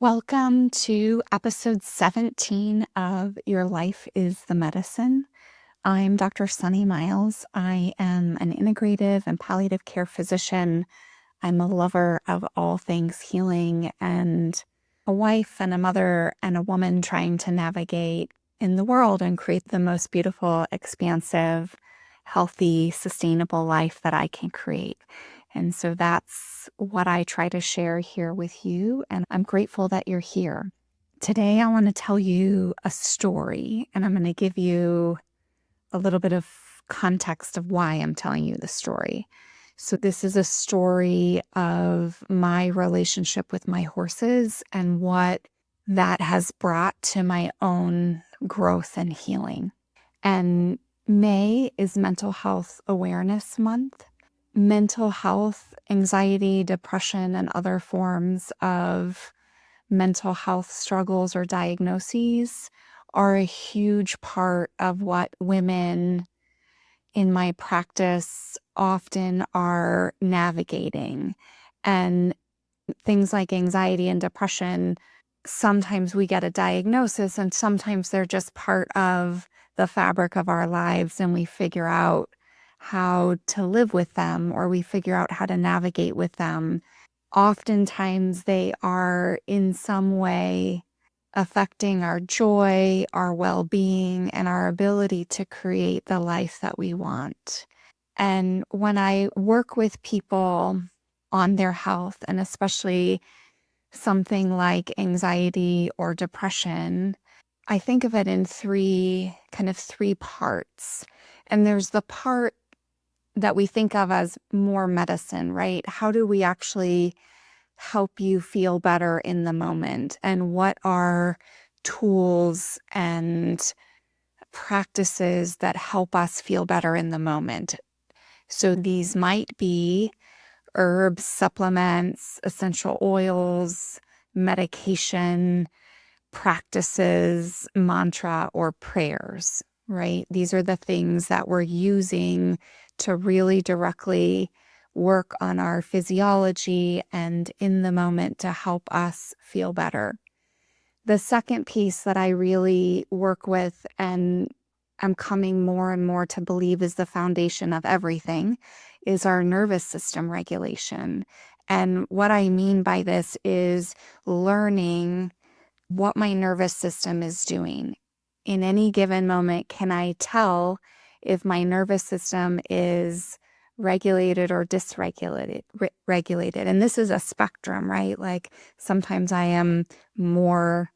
Welcome to episode 17 of Your Life is the Medicine. I'm Dr. Sonny Miles. I am an integrative and palliative care physician. I'm a lover of all things healing and a wife and a mother and a woman trying to navigate in the world and create the most beautiful, expansive, healthy, sustainable life that I can create. And so that's what I try to share here with you. And I'm grateful that you're here. Today, I want to tell you a story, and I'm going to give you a little bit of context of why I'm telling you the story. So this is a story of my relationship with my horses and what that has brought to my own growth and healing. And May is Mental Health Awareness Month. Mental health, anxiety, depression, and other forms of mental health struggles or diagnoses are a huge part of what women in my practice often are navigating. And things like anxiety and depression, sometimes we get a diagnosis and sometimes they're just part of the fabric of our lives, and we figure out how to live with them, or we figure out how to navigate with them. Oftentimes they are in some way affecting our joy, our well-being, and our ability to create the life that we want. And when I work with people on their health, and especially something like anxiety or depression, I think of it in three parts. And there's the part that we think of as more medicine, right? How do we actually help you feel better in the moment? And what are tools and practices that help us feel better in the moment? So these might be herbs, supplements, essential oils, medication, practices, mantra, or prayers, right? These are the things that we're using to really directly work on our physiology and in the moment to help us feel better. The second piece that I really work with and I'm coming more and more to believe is the foundation of everything is our nervous system regulation. And what I mean by this is learning what my nervous system is doing. In any given moment, can I tell if my nervous system is regulated or dysregulated? Regulated. And this is a spectrum, right? Like sometimes I am more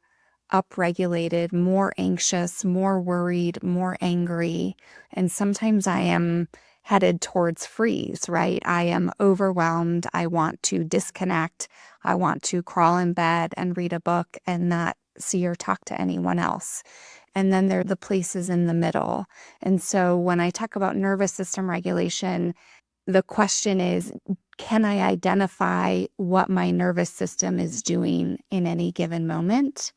upregulated, more anxious, more worried, more angry. And sometimes I am headed towards freeze, right? I am overwhelmed. I want to disconnect. I want to crawl in bed and read a book and not see or talk to anyone else. And then there are the places in the middle. And so when I talk about nervous system regulation, the question is, can I identify what my nervous system is doing in any given moment?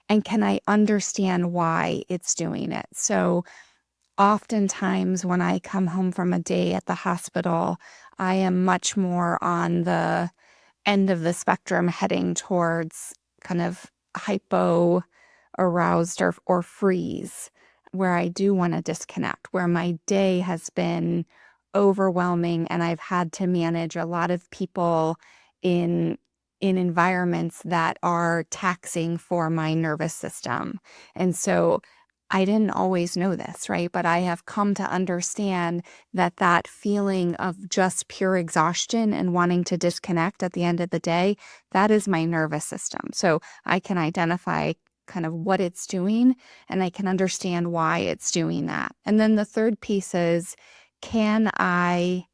And can I understand why it's doing it? So oftentimes when I come home from a day at the hospital, I am much more on the end of the spectrum heading towards kind of hypo aroused or freeze, where I do want to disconnect, where my day has been overwhelming and I've had to manage a lot of people in environments that are taxing for my nervous system. And so I didn't always know this, right? But I have come to understand that that feeling of just pure exhaustion and wanting to disconnect at the end of the day, that is my nervous system. So I can identify kind of what it's doing, and I can understand why it's doing that. And then the third piece is, can I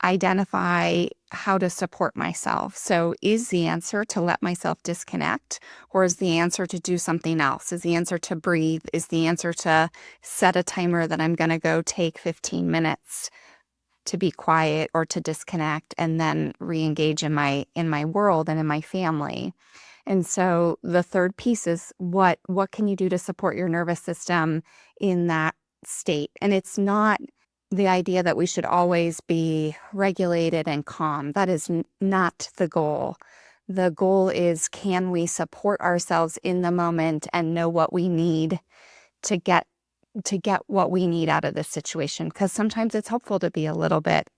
identify how to support myself? So is the answer to let myself disconnect, or is the answer to do something else? Is the answer to breathe? Is the answer to set a timer that I'm going to go take 15 minutes to be quiet or to disconnect and then re-engage in my world and in my family? And so the third piece is what can you do to support your nervous system in that state? And it's not the idea that we should always be regulated and calm. That is not the goal. The goal is, can we support ourselves in the moment and know what we need to get what we need out of this situation? Because sometimes it's helpful to be a little bit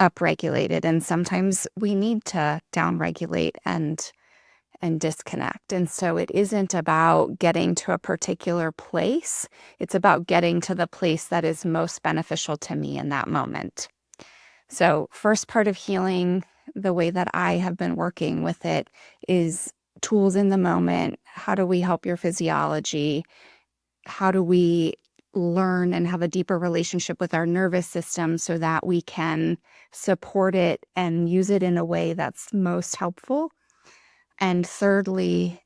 upregulated, and sometimes we need to downregulate and disconnect. And so it isn't about getting to a particular place. It's about getting to the place that is most beneficial to me in that moment. So first part of healing, the way that I have been working with it, is tools in the moment. How do we help your physiology? How do we learn and have a deeper relationship with our nervous system so that we can support it and use it in a way that's most helpful? And thirdly,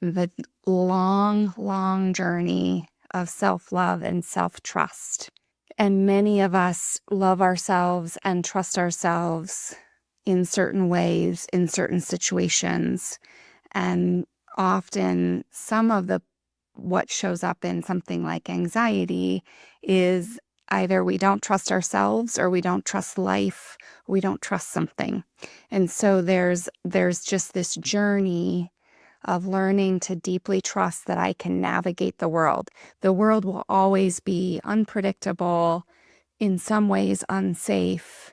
the long, long journey of self-love and self-trust. And many of us love ourselves and trust ourselves in certain ways, in certain situations. And often some of what shows up in something like anxiety is either we don't trust ourselves, or we don't trust life, we don't trust something. And so there's just this journey of learning to deeply trust that I can navigate the world. The world will always be unpredictable, in some ways unsafe,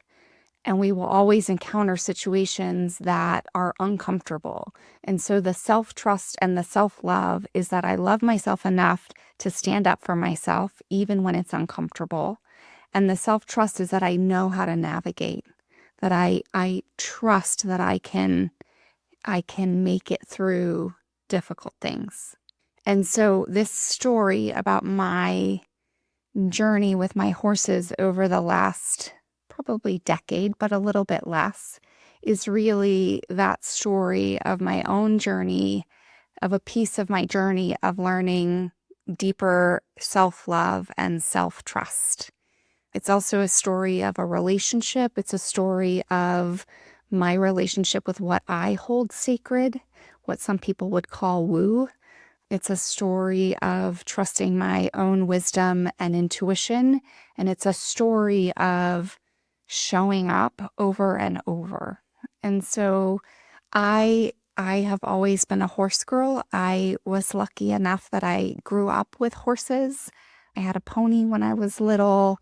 and we will always encounter situations that are uncomfortable. And so the self-trust and the self-love is that I love myself enough to stand up for myself, even when it's uncomfortable. And the self-trust is that I know how to navigate, that I trust that I can make it through difficult things. And so this story about my journey with my horses over the last probably decade, but a little bit less, is really that story of my own journey, of a piece of my journey of learning deeper self-love and self-trust. It's also a story of a relationship. It's a story of my relationship with what I hold sacred, what some people would call woo. It's a story of trusting my own wisdom and intuition. And it's a story of showing up over and over. And so I have always been a horse girl. I was lucky enough that I grew up with horses. I had a pony when I was little.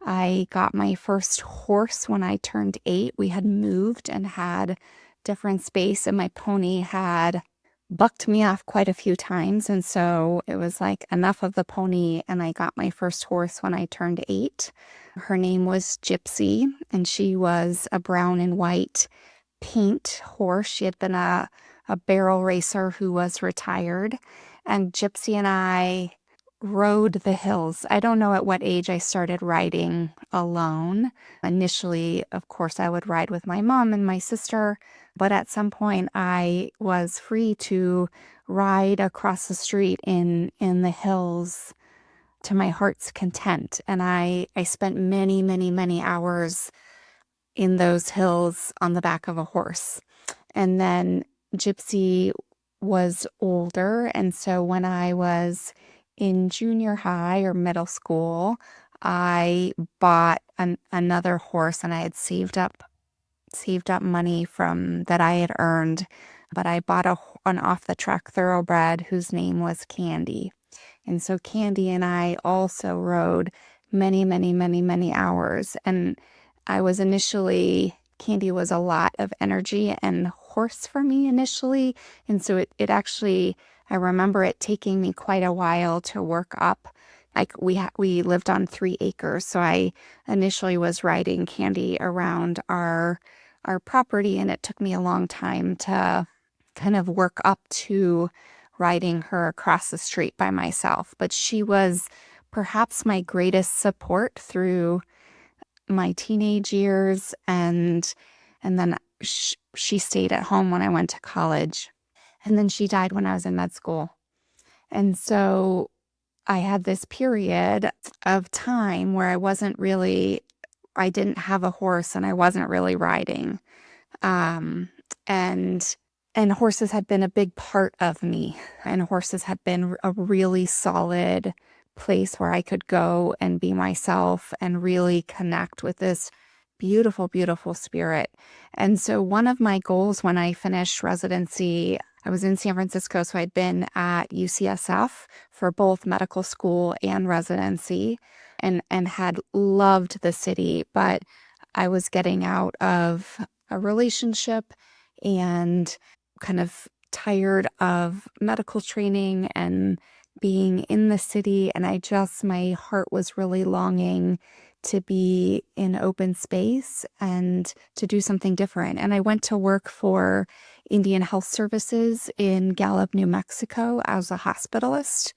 I got my first horse when I turned 8. We had moved and had different space, and my pony had bucked me off quite a few times. And so it was like, enough of the pony, and I got my first horse when I turned 8. Her name was Gypsy, and she was a brown and white paint horse. She had been a barrel racer who was retired. And Gypsy and I rode the hills. I don't know at what age I started riding alone. Initially, of course, I would ride with my mom and my sister, but at some point I was free to ride across the street in the hills to my heart's content. And I spent many, many, many hours in those hills on the back of a horse. And then Gypsy was older, and so when I was in junior high or middle school, I bought another horse, and I had saved up money from that I had earned, but I bought an off-the-track thoroughbred whose name was Candy. And so Candy and I also rode many, many, many, many hours. And Candy was a lot of energy and horse for me initially. And so it actually, I remember it taking me quite a while to work up. Like we lived on 3 acres. So I initially was riding Candy around our property, and it took me a long time to kind of work up to riding her across the street by myself. But she was perhaps my greatest support through my teenage years, and then she stayed at home when I went to college, and then she died when I was in med school. And so I had this period of time where I didn't have a horse, and I wasn't really riding. And horses had been a big part of me, and horses had been a really solid place where I could go and be myself and really connect with this beautiful, beautiful spirit. And so one of my goals when I finished residency, I was in San Francisco, so I'd been at UCSF for both medical school and residency and had loved the city, but I was getting out of a relationship and kind of tired of medical training and being in the city. And my heart was really longing to be in open space and to do something different. And I went to work for Indian Health Services in Gallup, New Mexico as a hospitalist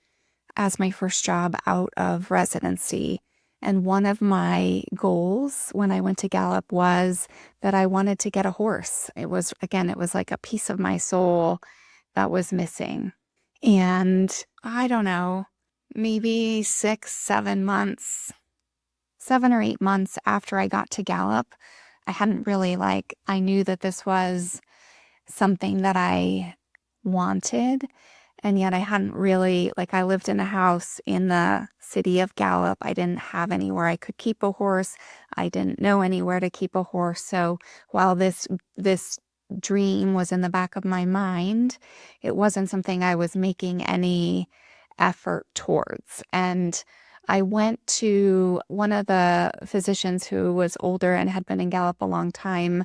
as my first job out of residency. And one of my goals when I went to Gallup was that I wanted to get a horse. It was like a piece of my soul that was missing. And I don't know, maybe 7 or 8 months after I got to Gallup, I knew that this was something that I wanted. And yet I hadn't really, I lived in a house in the city of Gallup. I didn't have anywhere I could keep a horse. I didn't know anywhere to keep a horse. So while this dream was in the back of my mind, it wasn't something I was making any effort towards. And I went to one of the physicians who was older and had been in Gallup a long time,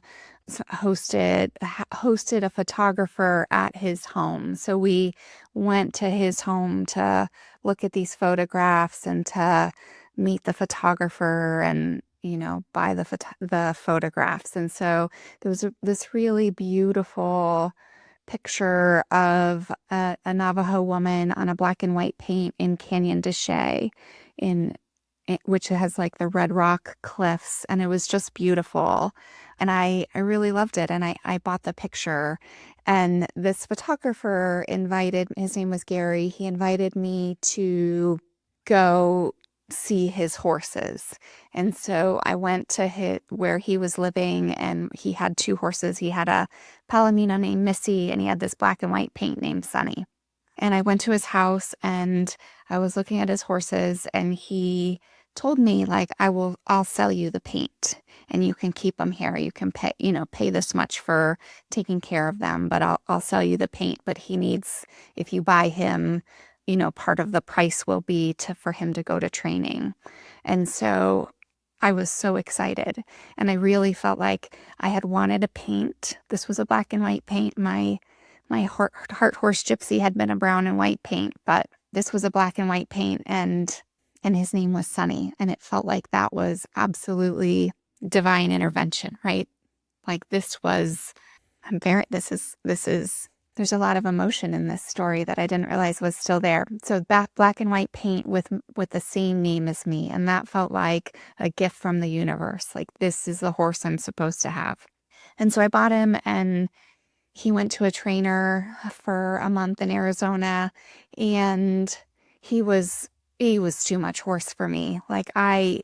hosted a photographer at his home. So we went to his home to look at these photographs and to meet the photographer and, buy the photographs. And so there was this really beautiful picture of a Navajo woman on a black and white paint in Canyon de Chelly, which has like the red rock cliffs, and it was just beautiful. And I really loved it, and I bought the picture. And this photographer his name was Gary, he invited me to go see his horses. And so I went to where he was living, and he had 2 horses. He had a Palomino named Missy, and he had this black and white paint named Sonny. And I went to his house and I was looking at his horses, and he told me, I'll sell you the paint and you can keep them here. You can pay this much for taking care of them, but I'll sell you the paint. But if you buy him, part of the price will be for him to go to training. And so I was so excited, and I really felt like I had wanted a paint. This was a black and white paint. My heart horse Gypsy had been a brown and white paint, but this was a black and white paint, and his name was Sonny. And it felt like that was absolutely divine intervention, right? Like there's a lot of emotion in this story that I didn't realize was still there. So black and white paint with the same name as me. And that felt like a gift from the universe. Like, this is the horse I'm supposed to have. And so I bought him, and he went to a trainer for a month in Arizona, and he was too much horse for me. Like I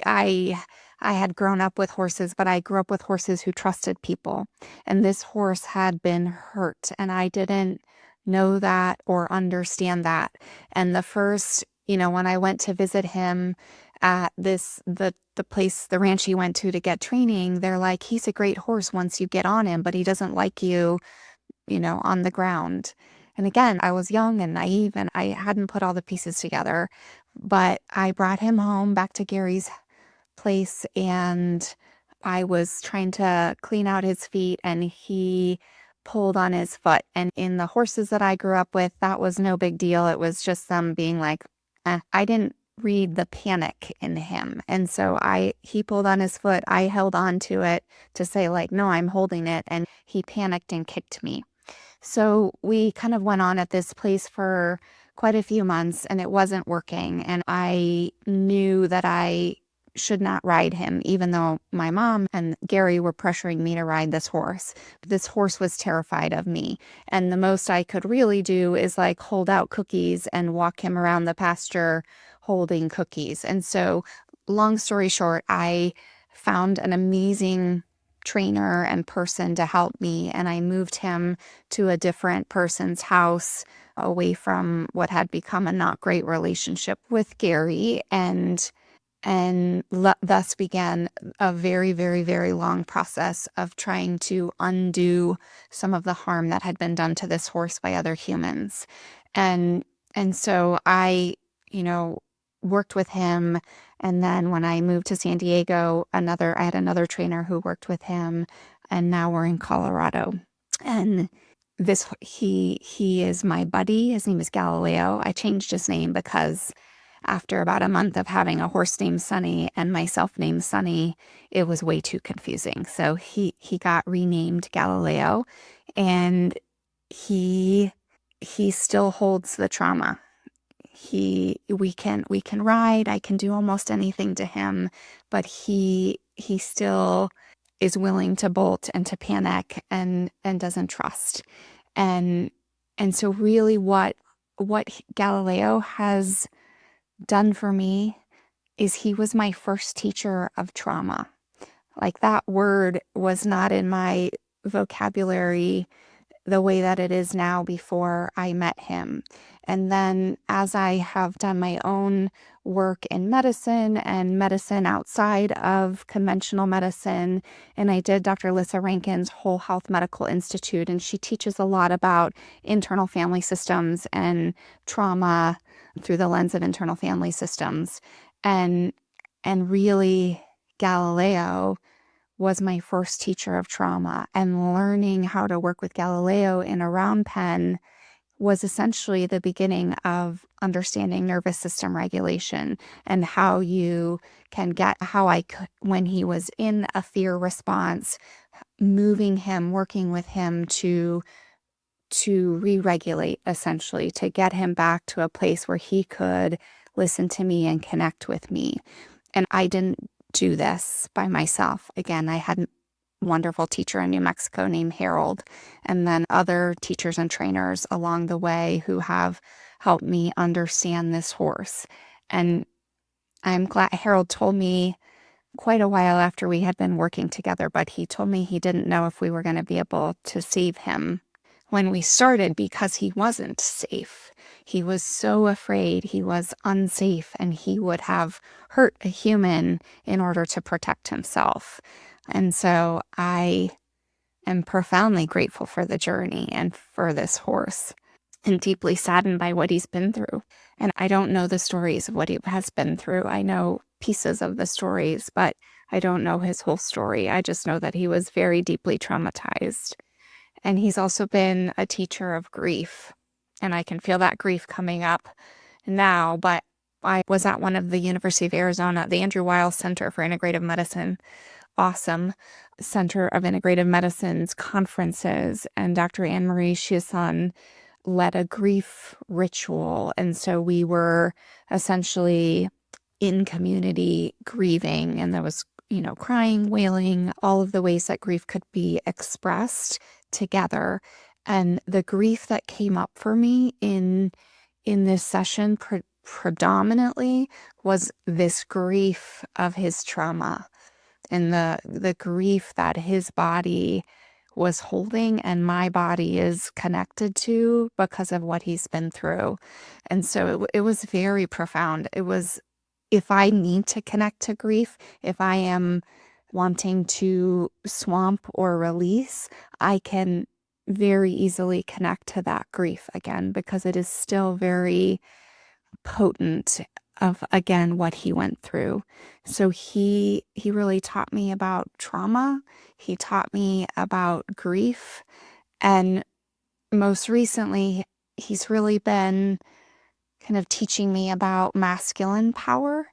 had grown up with horses, but I grew up with horses who trusted people. And this horse had been hurt, and I didn't know that or understand that. And the first, when I went to visit him at the ranch he went to get training, they're like, he's a great horse once you get on him, but he doesn't like you, on the ground. And again, I was young and naive, and I hadn't put all the pieces together. But I brought him home back to Gary's place, and I was trying to clean out his feet, and he pulled on his foot. And in the horses that I grew up with, that was no big deal. It was just them being like, I didn't read the panic in him. And so he pulled on his foot. I held on to it to say, like, no, I'm holding it. And he panicked and kicked me. So we kind of went on at this place for quite a few months, and it wasn't working. And I knew that I should not ride him, even though my mom and Gary were pressuring me to ride this horse. This horse was terrified of me. And the most I could really do is hold out cookies and walk him around the pasture holding cookies. And so, long story short, I found an amazing trainer and person to help me, and I moved him to a different person's house away from what had become a not great relationship with Gary. And and thus began a very, very, very long process of trying to undo some of the harm that had been done to this horse by other humans. And and so I, you know, worked with him. And then when I moved to San Diego, I had another trainer who worked with him, and now we're in Colorado. And he is my buddy. His name is Galileo. I changed his name because after about a month of having a horse named Sonny and myself named Sonny, it was way too confusing. So he got renamed Galileo, and he he still holds the trauma. We can ride. I can do almost anything to him, but he still is willing to bolt and to panic and doesn't trust. And and so really what Galileo has done for me is he was my first teacher of trauma. Like, that word was not in my vocabulary the way that it is now before I met him. And then as I have done my own work in medicine and medicine outside of conventional medicine, and I did Dr. Lissa Rankin's Whole Health Medical Institute, and she teaches a lot about internal family systems and trauma through the lens of internal family systems. And and really, Galileo was my first teacher of trauma, and learning how to work with Galileo in a round pen was essentially the beginning of understanding nervous system regulation and how you can get when he was in a fear response, moving him, working with him to re-regulate, essentially, to get him back to a place where he could listen to me and connect with me. And I didn't do this by myself. Again, I had a wonderful teacher in New Mexico named Harold, and then other teachers and trainers along the way who have helped me understand this horse. And I'm glad Harold told me quite a while after we had been working together, but he told me he didn't know if we were going to be able to save him when we started because he wasn't safe. He was so afraid, he was unsafe, and he would have hurt a human in order to protect himself. And so I am profoundly grateful for the journey and for this horse, and deeply saddened by what he's been through. And I don't know the stories of what he has been through. I know pieces of the stories, but I don't know his whole story. I just know that he was very deeply traumatized. And he's also been a teacher of grief. And I can feel that grief coming up now. But I was at one of the University of Arizona, the Andrew Weil Center for Integrative Medicine, awesome Center of Integrative Medicine's conferences. And Dr. Anne Marie Chiasson led a grief ritual. And so we were essentially in community grieving. And there was, crying, wailing, all of the ways that grief could be expressed together. And the grief that came up for me in this session predominantly was this grief of his trauma and the grief that his body was holding and my body is connected to because of what he's been through. And so it was very profound. It was, if I need to connect to grief, if I am wanting to swamp or release, I can very easily connect to that grief again because it is still very potent of, again, what he went through. So he really taught me about trauma. He taught me about grief. And most recently, he's really been kind of teaching me about masculine power.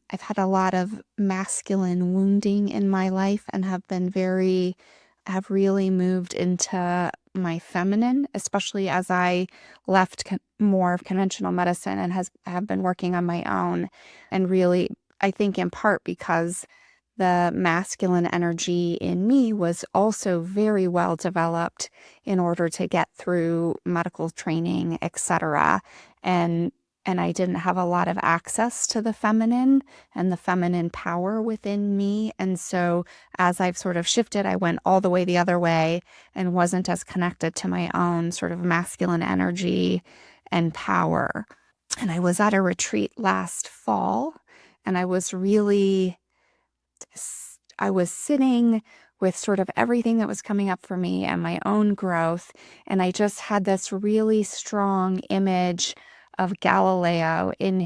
I've had a lot of masculine wounding in my life and have really moved into my feminine, especially as I left more of conventional medicine and have been working on my own. And really, I think in part because the masculine energy in me was also very well developed in order to get through medical training, etc. And I didn't have a lot of access to the feminine and the feminine power within me. And so as I've sort of shifted, I went all the way the other way and wasn't as connected to my own sort of masculine energy and power. And I was at a retreat last fall, And I was sitting with sort of everything that was coming up for me and my own growth. And I just had this really strong image of Galileo in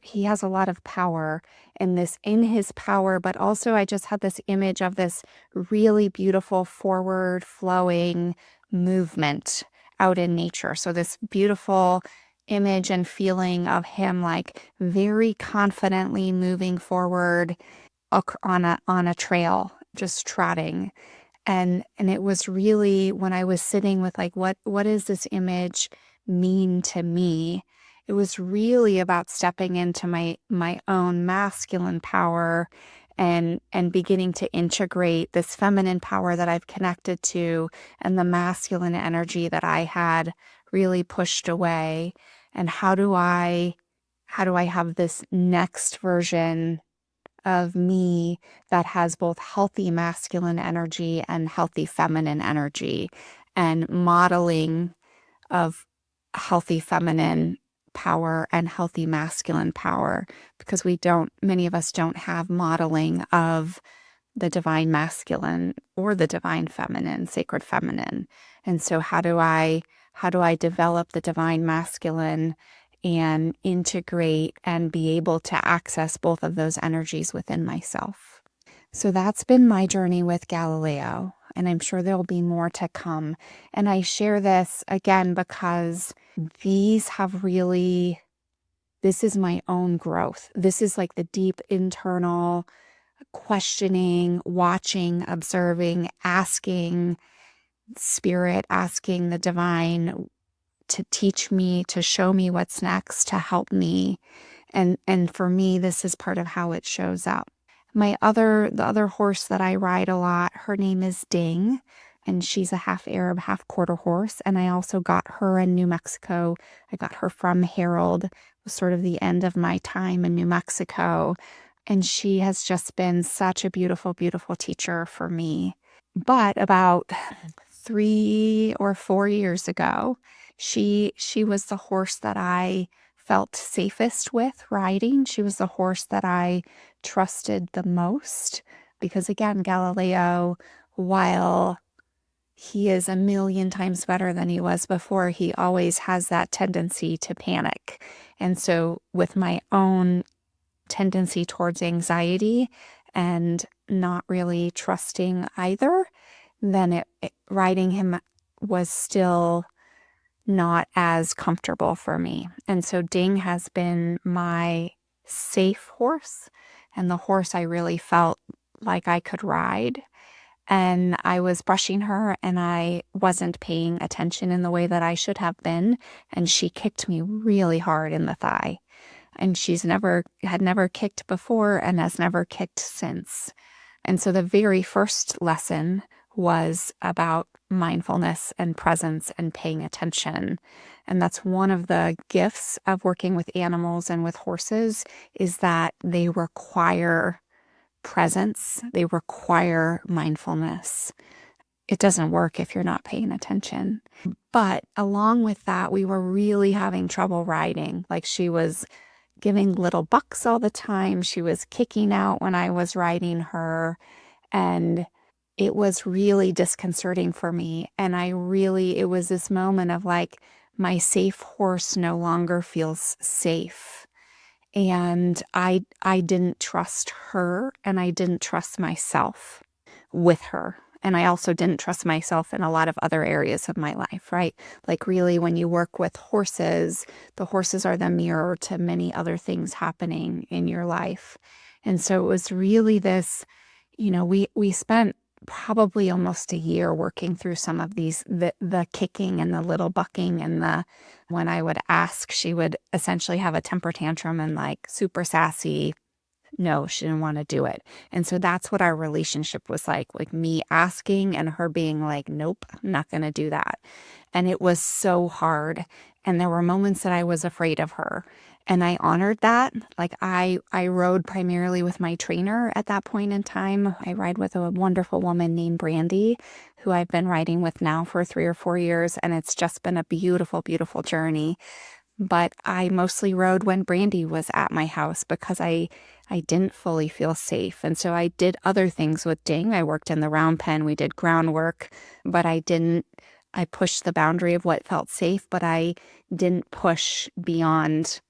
he has a lot of power in his power, but also I just had this image of this really beautiful forward flowing movement out in nature. So this beautiful image and feeling of him like very confidently moving forward on a trail, just trotting. And it was really when I was sitting with like what does this image mean to me? It was really about stepping into my own masculine power and beginning to integrate this feminine power that I've connected to and the masculine energy that I had really pushed away. And how do I have this next version of me that has both healthy masculine energy and healthy feminine energy, and modeling of healthy feminine power and healthy masculine power, because many of us don't have modeling of the divine masculine or the divine feminine, sacred feminine. And so how do I develop the divine masculine and integrate and be able to access both of those energies within myself? So that's been my journey with Galileo, and I'm sure there'll be more to come. And I share this again because this is my own growth. This is like the deep internal questioning, watching, observing, asking spirit, asking the divine to teach me, to show me what's next, to help me. And for me, this is part of how it shows up. The other horse that I ride a lot, her name is Ding, and she's a half Arab, half quarter horse. And I also got her in New Mexico. I got her from Harold. It was sort of the end of my time in New Mexico. And she has just been such a beautiful, beautiful teacher for me. But about 3 or 4 years ago, she was the horse that I felt safest with riding. She was the horse that I trusted the most because, again, Galileo, while he is a million times better than he was before, he always has that tendency to panic. And so with my own tendency towards anxiety and not really trusting either, then riding him was still not as comfortable for me. And so Ding has been my safe horse and the horse I really felt like I could ride. And I was brushing her and I wasn't paying attention in the way that I should have been. And she kicked me really hard in the thigh. And had never kicked before and has never kicked since. And so the very first lesson was about mindfulness and presence and paying attention. And that's one of the gifts of working with animals and with horses, is that they require presence. They require mindfulness. It doesn't work if you're not paying attention. But along with that, we were really having trouble riding. Like, she was giving little bucks all the time. She was kicking out when I was riding her. And it was really disconcerting for me. And it was this moment of like, my safe horse no longer feels safe. And I didn't trust her, and I didn't trust myself with her. And I also didn't trust myself in a lot of other areas of my life, right? Like, really, when you work with horses, the horses are the mirror to many other things happening in your life. And so it was really this, we spent probably almost a year working through some of these, the kicking and the little bucking, and when I would ask, she would essentially have a temper tantrum and like super sassy. No, she didn't want to do it. And so that's what our relationship was like me asking and her being like, nope, I'm not going to do that. And it was so hard. And there were moments that I was afraid of her. And I honored that. Like, I rode primarily with my trainer at that point in time. I ride with a wonderful woman named Brandy, who I've been riding with now for 3 or 4 years. And it's just been a beautiful, beautiful journey. but I mostly rode when Brandy was at my house because I didn't fully feel safe. And so I did other things with Ding. I worked in the round pen, we did groundwork, but I pushed the boundary of what felt safe, but I didn't push beyond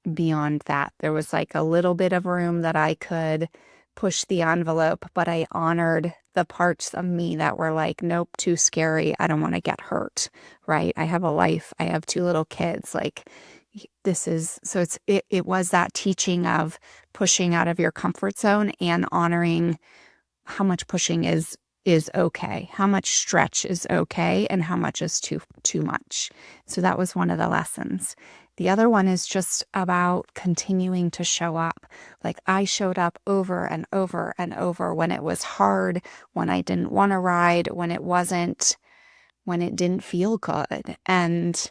that. There was like a little bit of room that I could push the envelope, but I honored the parts of me that were like, nope, too scary. I don't want to get hurt, right? I have a life. I have 2 little kids. Like it was that teaching of pushing out of your comfort zone and honoring how much pushing is okay, how much stretch is okay, and how much is too much. So that was one of the lessons. The other one is just about continuing to show up. Like I showed up over and over and over when it was hard, when I didn't want to ride, when it didn't feel good. And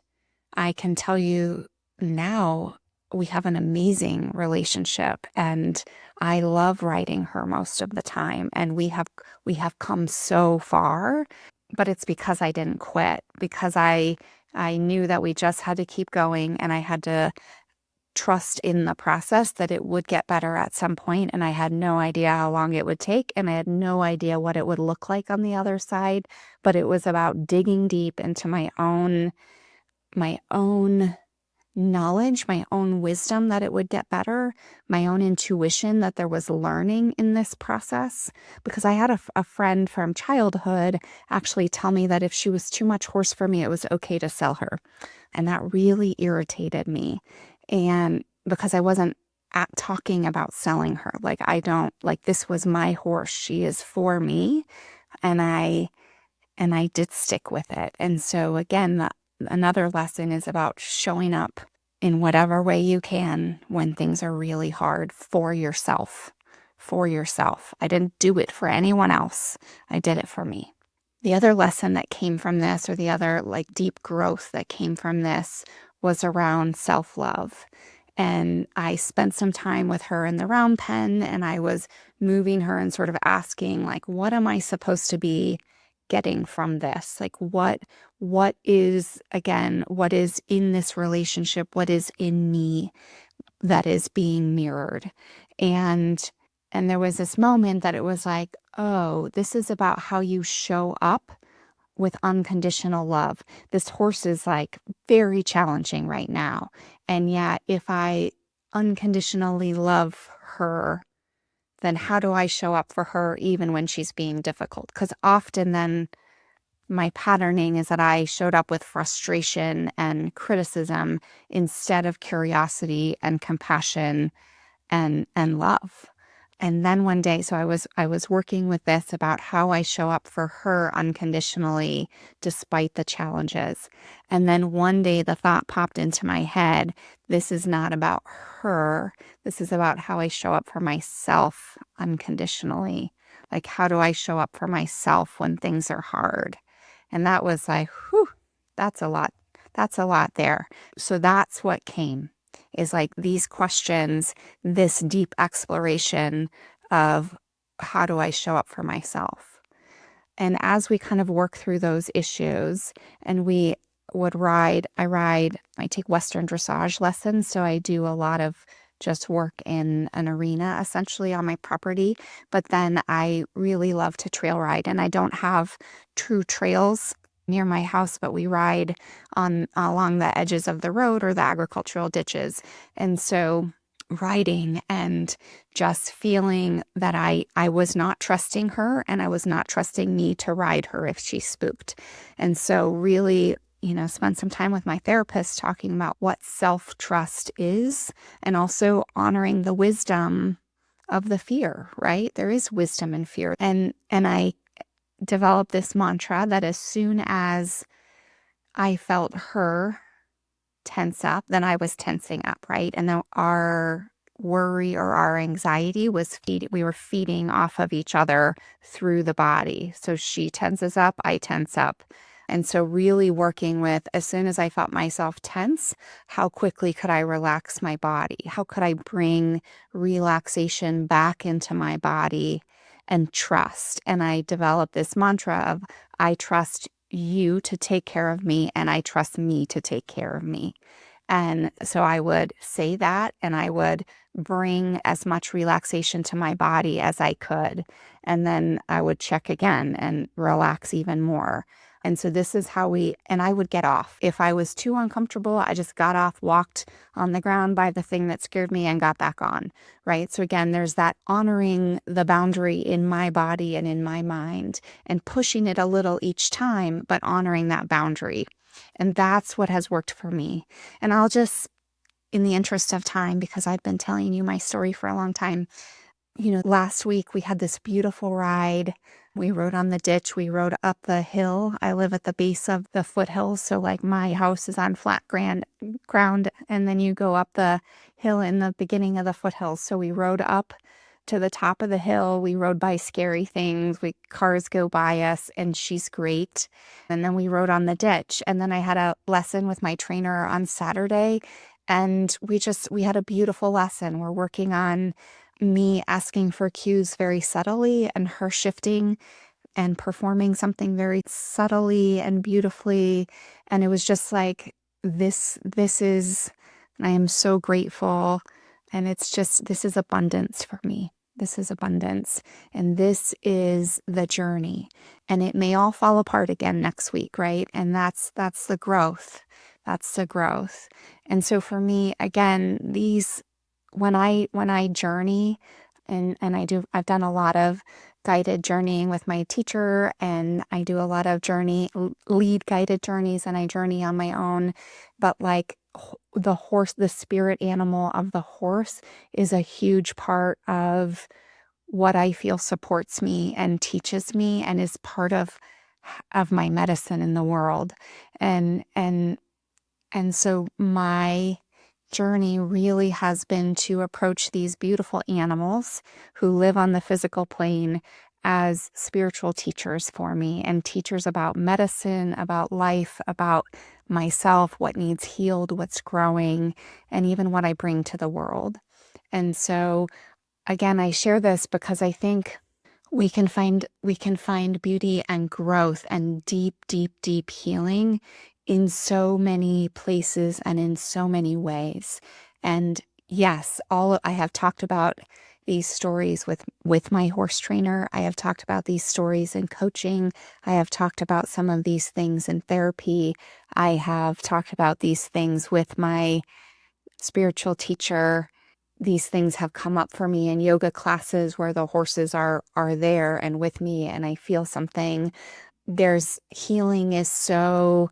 I can tell you now we have an amazing relationship, and I love riding her most of the time, and we have come so far, but it's because I didn't quit, because I knew that we just had to keep going, and I had to trust in the process that it would get better at some point, and I had no idea how long it would take, and I had no idea what it would look like on the other side, but it was about digging deep into my own knowledge, my own wisdom that it would get better, my own intuition that there was learning in this process. Because I had a friend from childhood actually tell me that if she was too much horse for me, it was okay to sell her. And that really irritated me. And because I wasn't talking about selling her, this was my horse. She is for me. And I did stick with it. And so again, another lesson is about showing up in whatever way you can when things are really hard for yourself. For yourself. I didn't do it for anyone else. I did it for me. The other lesson that came from this, or the other deep growth that came from this, was around self-love. And I spent some time with her in the round pen, and I was moving her and sort of asking, what am I supposed to be getting from this? What is in this relationship? What is in me that is being mirrored? And there was this moment that it was like, oh, this is about how you show up with unconditional love. This horse is very challenging right now. And yet, if I unconditionally love her, then how do I show up for her even when she's being difficult? Because often then my patterning is that I showed up with frustration and criticism instead of curiosity and compassion and love. And then one day, so I was working with this about how I show up for her unconditionally despite the challenges. And then one day the thought popped into my head, this is not about her. This is about how I show up for myself unconditionally. Like, how do I show up for myself when things are hard? And that was like, whew, that's a lot. That's a lot there. So that's what came. Is these questions, this deep exploration of how do I show up for myself? And as we kind of work through those issues, and we would I take Western dressage lessons. So I do a lot of just work in an arena, essentially on my property. But then I really love to trail ride, and I don't have true trails near my house, but we ride along the edges of the road or the agricultural ditches. And so riding and just feeling that I was not trusting her, and I was not trusting me to ride her if she spooked. And so really, spend some time with my therapist talking about what self-trust is, and also honoring the wisdom of the fear, right? There is wisdom in fear. And I developed this mantra that as soon as I felt her tense up, then I was tensing up, right? And then our worry or our anxiety we were feeding off of each other through the body. So she tenses up, I tense up. And so really working with, as soon as I felt myself tense, how quickly could I relax my body? How could I bring relaxation back into my body and trust? And I developed this mantra of, I trust you to take care of me, and I trust me to take care of me. And so I would say that, and I would bring as much relaxation to my body as I could. And then I would check again and relax even more. And so this is how and I would get off. If I was too uncomfortable, I just got off, walked on the ground by the thing that scared me and got back on, right? So again, there's that honoring the boundary in my body and in my mind and pushing it a little each time, but honoring that boundary. And that's what has worked for me. And I'll just, in the interest of time, because I've been telling you my story for a long time, last week we had this beautiful ride. We rode on the ditch. We rode up the hill. I live at the base of the foothills. So like my house is on flat ground. And then you go up the hill in the beginning of the foothills. So we rode up to the top of the hill. We rode by scary things. Cars go by us, and she's great. And then we rode on the ditch. And then I had a lesson with my trainer on Saturday. And we had a beautiful lesson. We're working on me asking for cues very subtly and her shifting and performing something very subtly and beautifully. And it was just like, this is, and I am so grateful. And this is abundance for me. This is abundance. And this is the journey. And it may all fall apart again next week, right? And that's the growth. That's the growth. And so for me, again, when I journey, and I've done a lot of guided journeying with my teacher, and I do a lot of lead guided journeys, and I journey on my own. But like the horse, the spirit animal of the horse is a huge part of what I feel supports me and teaches me and is part of my medicine in the world. And so my journey really has been to approach these beautiful animals who live on the physical plane as spiritual teachers for me, and teachers about medicine, about life, about myself, what needs healed, what's growing, and even what I bring to the world. And so again, I share this because I think we can find beauty and growth and deep, deep, deep healing in so many places and in so many ways. And yes, I have talked about these stories with my horse trainer. I have talked about these stories in coaching. I have talked about some of these things in therapy. I have talked about these things with my spiritual teacher. These things have come up for me in yoga classes where the horses are there and with me, and I feel something. There's healing is so,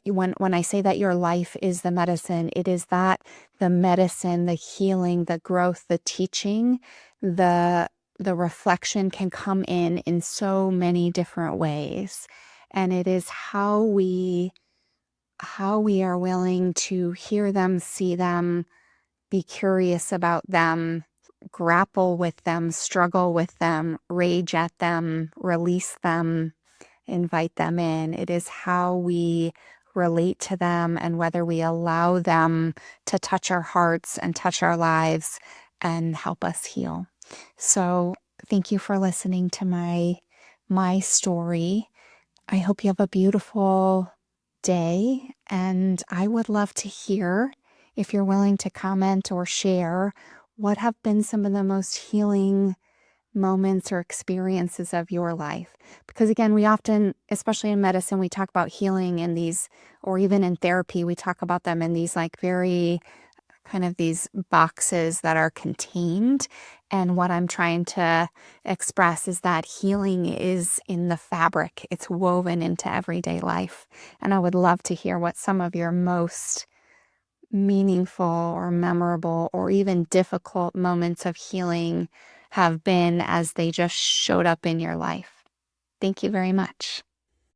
when I say that your life is the medicine, it is that the medicine, the healing, the growth, the teaching, the reflection can come in so many different ways. And it is how we are willing to hear them, see them, be curious about them, grapple with them, struggle with them, rage at them, release them, invite them in. It is how we relate to them and whether we allow them to touch our hearts and touch our lives and help us heal. So thank you for listening to my story. I hope you have a beautiful day, and I would love to hear, if you're willing to comment or share, what have been some of the most healing moments or experiences of your life. Because again, we often, especially in medicine, we talk about healing in these, or even in therapy, we talk about them in these like very kind of these boxes that are contained. And what I'm trying to express is that healing is in the fabric. It's woven into everyday life. And I would love to hear what some of your most meaningful or memorable or even difficult moments of healing have been as they just showed up in your life. Thank you very much.